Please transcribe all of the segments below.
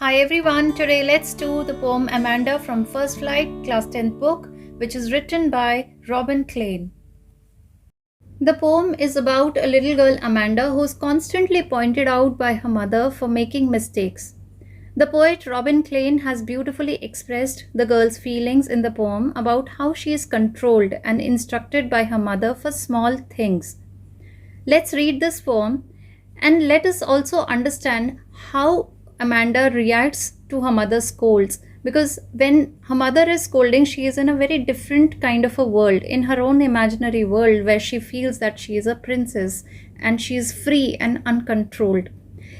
Hi everyone, today let's do the poem Amanda from First Flight, Class 10th book, which is written by Robin Klein. The poem is about a little girl Amanda who is constantly pointed out by her mother for making mistakes. The poet Robin Klein has beautifully expressed the girl's feelings in the poem about how she is controlled and instructed by her mother for small things. Let's read this poem and let us also understand how Amanda reacts to her mother's scolds, because when her mother is scolding, she is in a very different kind of a world, in her own imaginary world, where she feels that she is a princess and she is free and uncontrolled.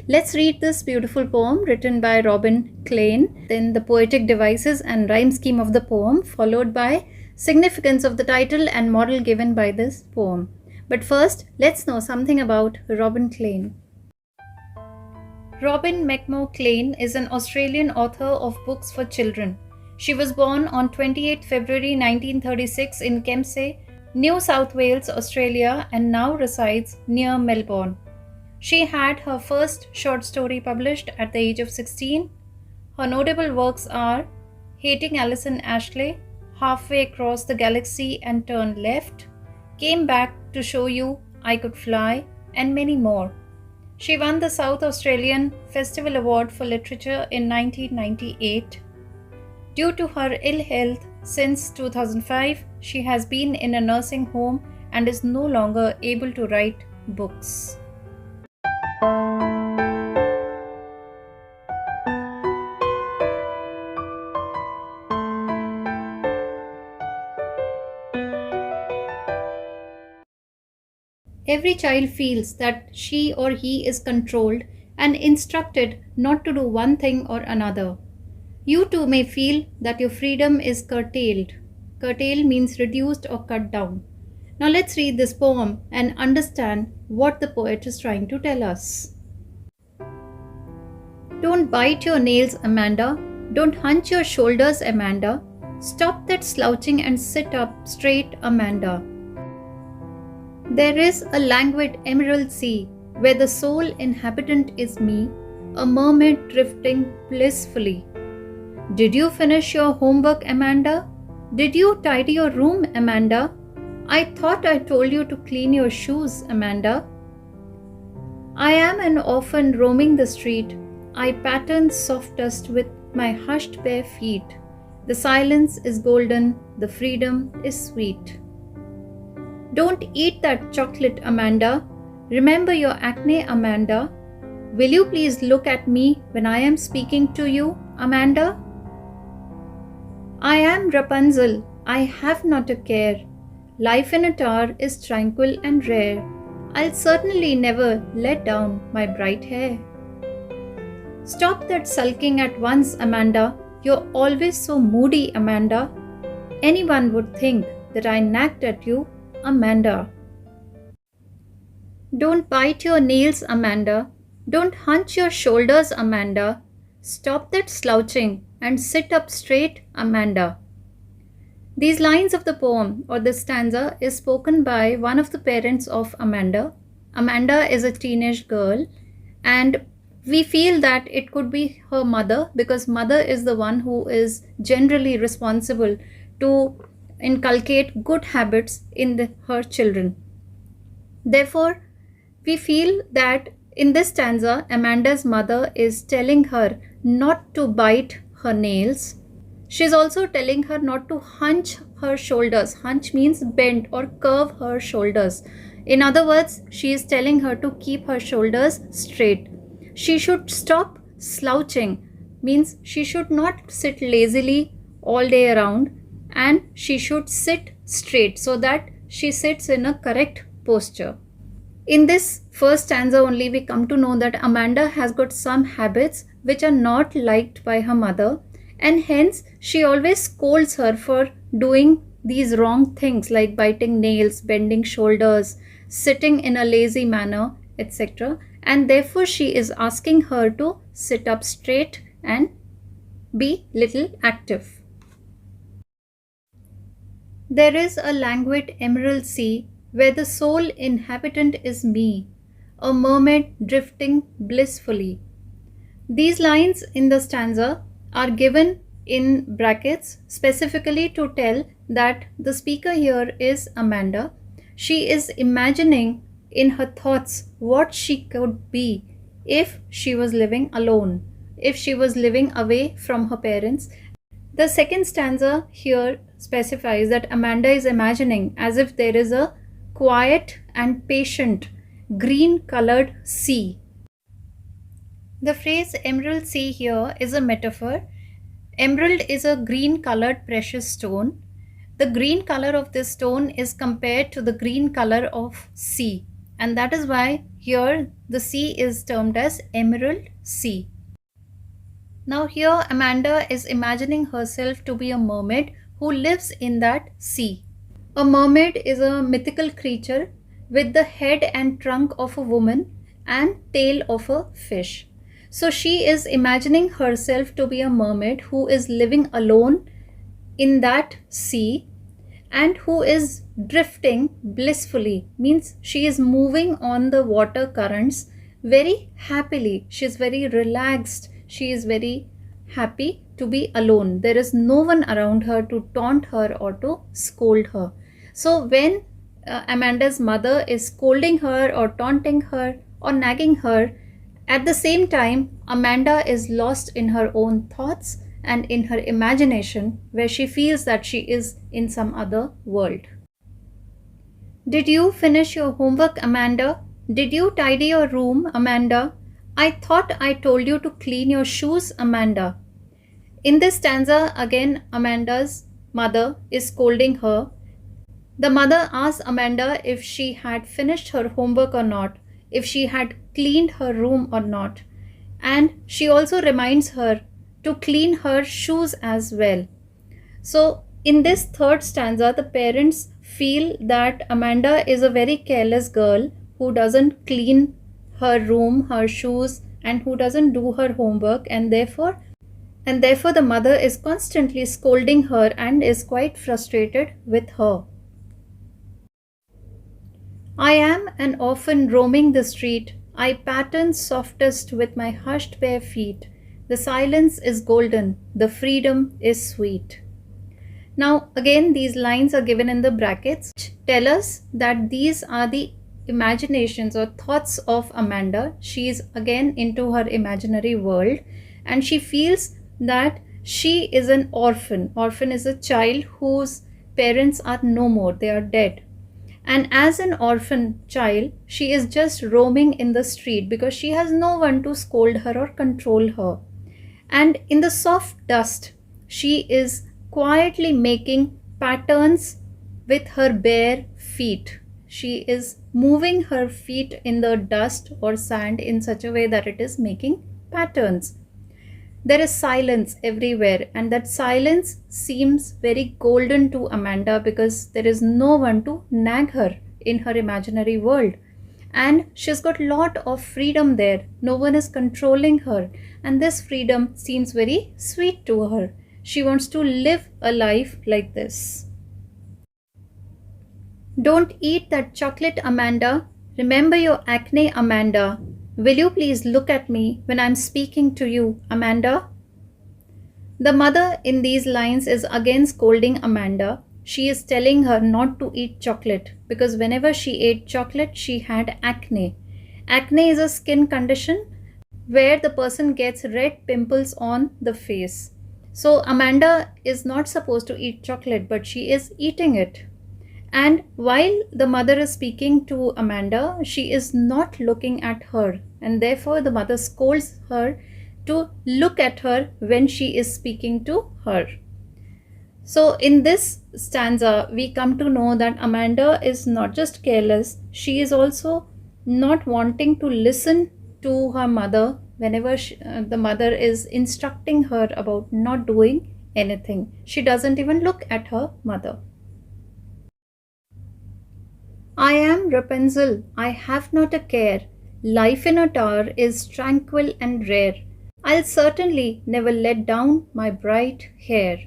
Let's read this beautiful poem written by Robin Klein, then the poetic devices and rhyme scheme of the poem, followed by significance of the title and model given by this poem. But first, let's know something about Robin Klein. Robin McMurdo Klein is an Australian author of books for children. She was born on 28 February 1936 in Kempsey, New South Wales, Australia, and now resides near Melbourne. She had her first short story published at the age of 16. Her notable works are Hating Alison Ashley, Halfway Across the Galaxy and Turn Left, Came Back to Show You I Could Fly, and many more. She won the South Australian Festival Award for Literature in 1998. Due to her ill health since 2005, she has been in a nursing home and is no longer able to write books. Every child feels that she or he is controlled and instructed not to do one thing or another. You too may feel that your freedom is curtailed. Curtail means reduced or cut down. Now let's read this poem and understand what the poet is trying to tell us. Don't bite your nails, Amanda. Don't hunch your shoulders, Amanda. Stop that slouching and sit up straight, Amanda. There is a languid emerald sea where the sole inhabitant is me, a mermaid drifting blissfully. Did you finish your homework, Amanda? Did you tidy your room, Amanda? I thought I told you to clean your shoes, Amanda. I am an orphan roaming the street. I pattern soft dust with my hushed bare feet. The silence is golden, the freedom is sweet. Don't eat that chocolate, Amanda. Remember your acne, Amanda. Will you please look at me when I am speaking to you, Amanda? I am Rapunzel. I have not a care. Life in a tower is tranquil and rare. I'll certainly never let down my bright hair. Stop that sulking at once, Amanda. You're always so moody, Amanda. Anyone would think that I nagged at you, Amanda. Don't bite your nails, Amanda. Don't hunch your shoulders, Amanda. Stop that slouching and sit up straight, Amanda. These lines of the poem or the stanza is spoken by one of the parents of Amanda. Amanda is a teenage girl, and we feel that it could be her mother, because mother is the one who is generally responsible to inculcate good habits in her children. Therefore, we feel that in this stanza, Amanda's mother is telling her not to bite her nails. She is also telling her not to hunch her shoulders. Hunch means bend or curve her shoulders. In other words, she is telling her to keep her shoulders straight. She should stop slouching, means she should not sit lazily all day around, and she should sit straight so that she sits in a correct posture. In this first stanza only, we come to know that Amanda has got some habits which are not liked by her mother, and hence she always scolds her for doing these wrong things like biting nails, bending shoulders, sitting in a lazy manner, etc. And therefore she is asking her to sit up straight and be little active. There is a languid emerald sea where the sole inhabitant is me, a mermaid drifting blissfully. These lines in the stanza are given in brackets specifically to tell that the speaker here is Amanda. She is imagining in her thoughts what she could be if she was living alone, if she was living away from her parents. The second stanza here specifies that Amanda is imagining as if there is a quiet and patient green colored sea. The phrase emerald sea here is a metaphor. Emerald is a green colored precious stone. The green color of this stone is compared to the green color of sea, and that is why here the sea is termed as emerald sea. Now here Amanda is imagining herself to be a mermaid who lives in that sea. A mermaid is a mythical creature with the head and trunk of a woman and tail of a fish. So she is imagining herself to be a mermaid who is living alone in that sea and who is drifting blissfully, means she is moving on the water currents very happily. She is very relaxed. She is very happy to be alone. There is no one around her to taunt her or to scold her. So when Amanda's mother is scolding her or taunting her or nagging her, at the same time, Amanda is lost in her own thoughts and in her imagination, where she feels that she is in some other world. Did you finish your homework, Amanda? Did you tidy your room, Amanda? I thought I told you to clean your shoes, Amanda. In this stanza, again, Amanda's mother is scolding her. The mother asks Amanda if she had finished her homework or not, if she had cleaned her room or not, and she also reminds her to clean her shoes as well. So in this third stanza, the parents feel that Amanda is a very careless girl who doesn't clean her room, her shoes, and who doesn't do her homework, and therefore the mother is constantly scolding her and is quite frustrated with her. I am an orphan roaming the street. I pattern softest with my hushed bare feet. The silence is golden, the freedom is sweet. Now again, these lines are given in the brackets, which tell us that these are the imaginations or thoughts of Amanda. She is again into her imaginary world and she feels that she is an orphan. Orphan is a child whose parents are no more, they are dead. And as an orphan child, she is just roaming in the street because she has no one to scold her or control her. And in the soft dust, she is quietly making patterns with her bare feet. She is moving her feet in the dust or sand in such a way that it is making patterns. There is silence everywhere, and that silence seems very golden to Amanda because there is no one to nag her in her imaginary world. And she's got a lot of freedom there. No one is controlling her, and this freedom seems very sweet to her. She wants to live a life like this. Don't eat that chocolate, Amanda. Remember your acne, Amanda. Will you please look at me when I'm speaking to you, Amanda? The mother in these lines is again scolding Amanda. She is telling her not to eat chocolate because whenever she ate chocolate, she had acne. Acne is a skin condition where the person gets red pimples on the face. So Amanda is not supposed to eat chocolate, but she is eating it. And while the mother is speaking to Amanda, she is not looking at her, and therefore the mother scolds her to look at her when she is speaking to her. So in this stanza, we come to know that Amanda is not just careless, she is also not wanting to listen to her mother whenever the mother is instructing her about not doing anything. She doesn't even look at her mother. I am Rapunzel, I have not a care. Life in a tower is tranquil and rare. I'll certainly never let down my bright hair.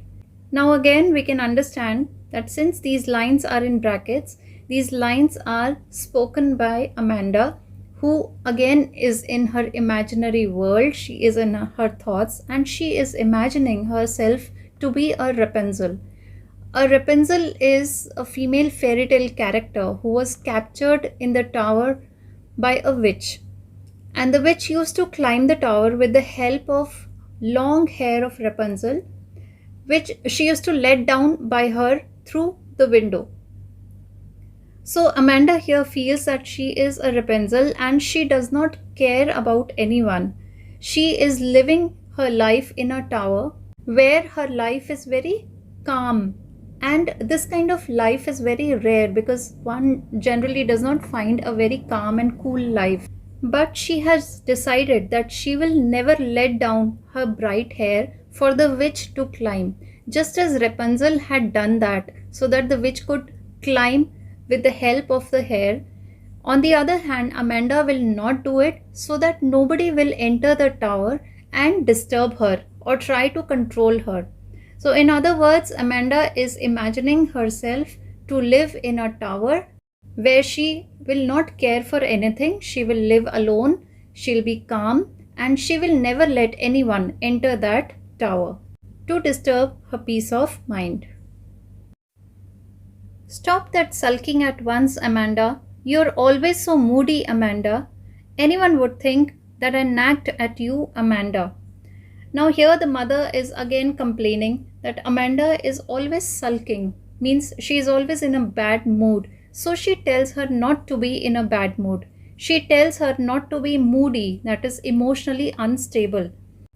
Now again we can understand that since these lines are in brackets, these lines are spoken by Amanda, who again is in her imaginary world. She is in her thoughts and she is imagining herself to be a Rapunzel. A Rapunzel is a female fairy tale character who was captured in the tower by a witch. And the witch used to climb the tower with the help of long hair of Rapunzel, which she used to let down by her through the window. So Amanda here feels that she is a Rapunzel and she does not care about anyone. She is living her life in a tower where her life is very calm. And this kind of life is very rare because one generally does not find a very calm and cool life. But she has decided that she will never let down her bright hair for the witch to climb, just as Rapunzel had done that so that the witch could climb with the help of the hair. On the other hand, Amanda will not do it so that nobody will enter the tower and disturb her or try to control her. So in other words, Amanda is imagining herself to live in a tower where she will not care for anything. She will live alone, she'll be calm, and she will never let anyone enter that tower to disturb her peace of mind. Stop that sulking at once, Amanda. You're always so moody, Amanda. Anyone would think that I nagged at you, Amanda. Now here the mother is again complaining that Amanda is always sulking, means she is always in a bad mood. So she tells her not to be in a bad mood. She tells her not to be moody, that is emotionally unstable.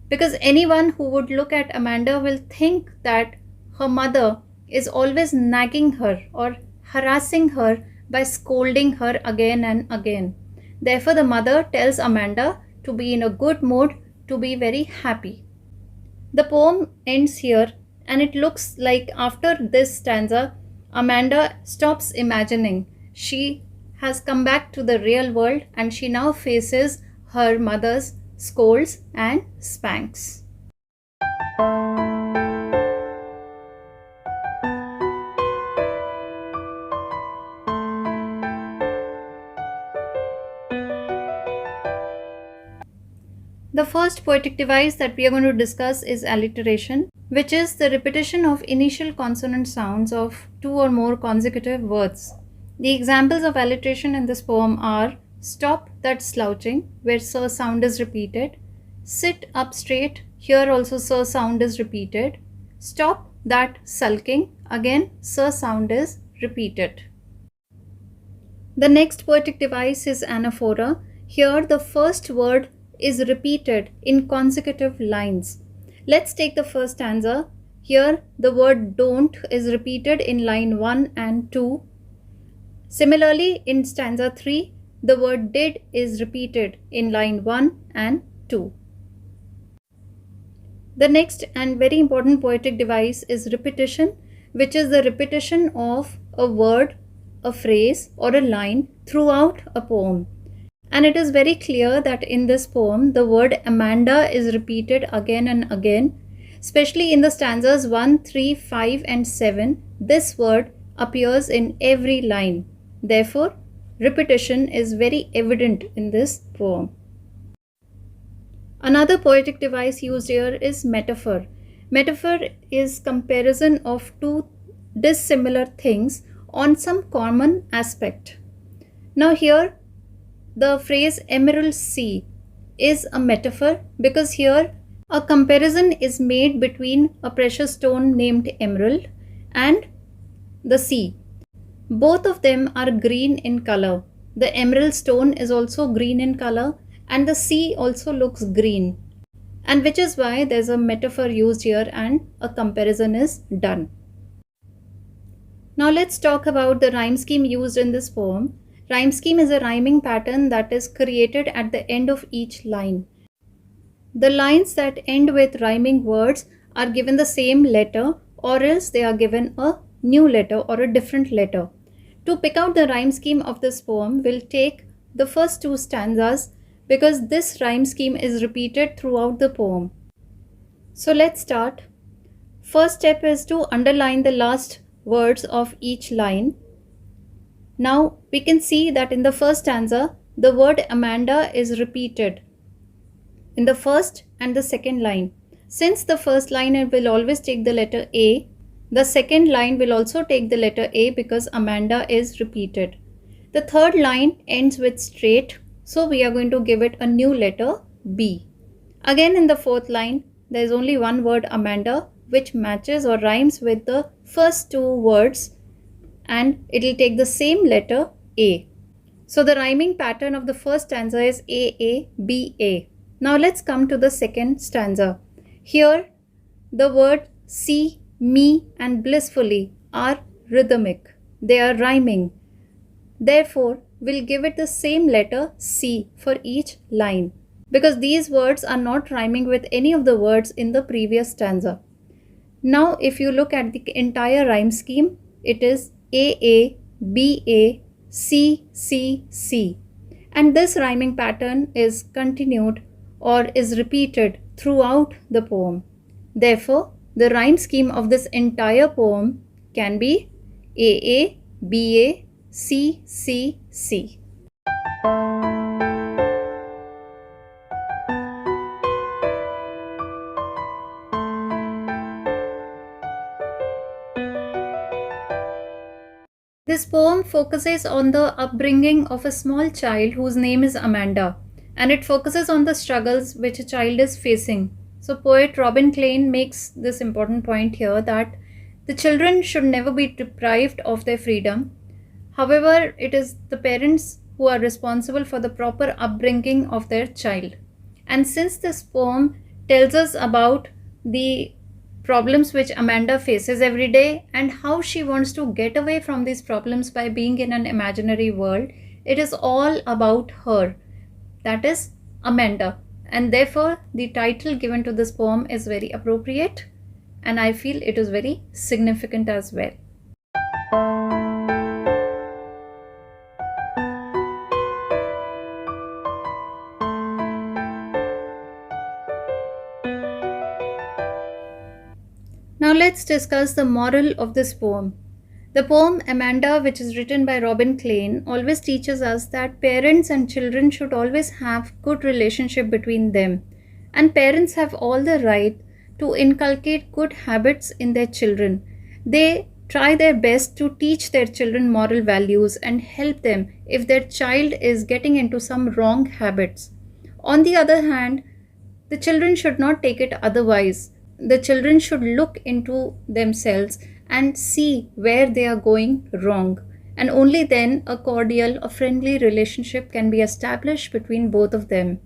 Because anyone who would look at Amanda will think that her mother is always nagging her or harassing her by scolding her again and again. Therefore, the mother tells Amanda to be in a good mood, to be very happy. The poem ends here, and it looks like after this stanza, Amanda stops imagining. She has come back to the real world and she now faces her mother's scolds and spanks. The first poetic device that we are going to discuss is alliteration, which is the repetition of initial consonant sounds of two or more consecutive words. The examples of alliteration in this poem are stop that slouching, where s sound is repeated, sit up straight, here also s sound is repeated, stop that sulking, again s sound is repeated. The next poetic device is anaphora. Here the first word is repeated in consecutive lines. Let's take the first stanza. Here the word don't is repeated in line 1 and 2. Similarly, in stanza 3, the word did is repeated in line 1 and 2. The next and very important poetic device is repetition, which is the repetition of a word, a phrase or a line throughout a poem. And it is very clear that in this poem, the word Amanda is repeated again and again, especially in the stanzas 1, 3, 5 and 7. This word appears in every line. Therefore, repetition is very evident in this poem. Another poetic device used here is metaphor. Metaphor is comparison of two dissimilar things on some common aspect. Now here, the phrase emerald sea is a metaphor because here a comparison is made between a precious stone named emerald and the sea. Both of them are green in color. The emerald stone is also green in color and the sea also looks green, and which is why there's a metaphor used here and a comparison is done. Now let's talk about the rhyme scheme used in this poem. Rhyme scheme is a rhyming pattern that is created at the end of each line. The lines that end with rhyming words are given the same letter or else they are given a new letter or a different letter. To pick out the rhyme scheme of this poem, we'll take the first two stanzas because this rhyme scheme is repeated throughout the poem. So let's start. First step is to underline the last words of each line. Now we can see that in the first stanza, the word Amanda is repeated in the first and the second line. Since the first line will always take the letter A, the second line will also take the letter A because Amanda is repeated. The third line ends with straight, so we are going to give it a new letter B. Again in the fourth line, there is only one word Amanda which matches or rhymes with the first two words, and it will take the same letter A. So the rhyming pattern of the first stanza is A, B, A. Now let's come to the second stanza. Here the word see, me and blissfully are rhythmic. They are rhyming. Therefore, we'll give it the same letter C for each line because these words are not rhyming with any of the words in the previous stanza. Now, if you look at the entire rhyme scheme, it is A, B, C, C, C. And this rhyming pattern is continued or is repeated throughout the poem. Therefore, the rhyme scheme of this entire poem can be A, B, C, C, C. This poem focuses on the upbringing of a small child whose name is Amanda, and it focuses on the struggles which a child is facing. So poet Robin Klein makes this important point here that the children should never be deprived of their freedom. However, it is the parents who are responsible for the proper upbringing of their child. And since this poem tells us about the problems which Amanda faces every day and how she wants to get away from these problems by being in an imaginary world, it is all about her. That is Amanda. And therefore, the title given to this poem is very appropriate, and I feel it is very significant as well. Now let's discuss the moral of this poem. The poem Amanda, which is written by Robin Klein, always teaches us that parents and children should always have good relationship between them, and parents have all the right to inculcate good habits in their children. They try their best to teach their children moral values and help them if their child is getting into some wrong habits. On the other hand, the children should not take it otherwise. The children should look into themselves and see where they are going wrong. And only then a cordial, a friendly relationship can be established between both of them.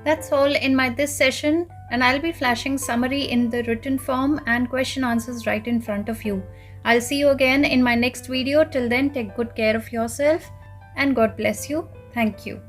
That's all in this session, and I'll be flashing summary in the written form and question answers right in front of you. I'll see you again in my next video. Till then, take good care of yourself and God bless you. Thank you.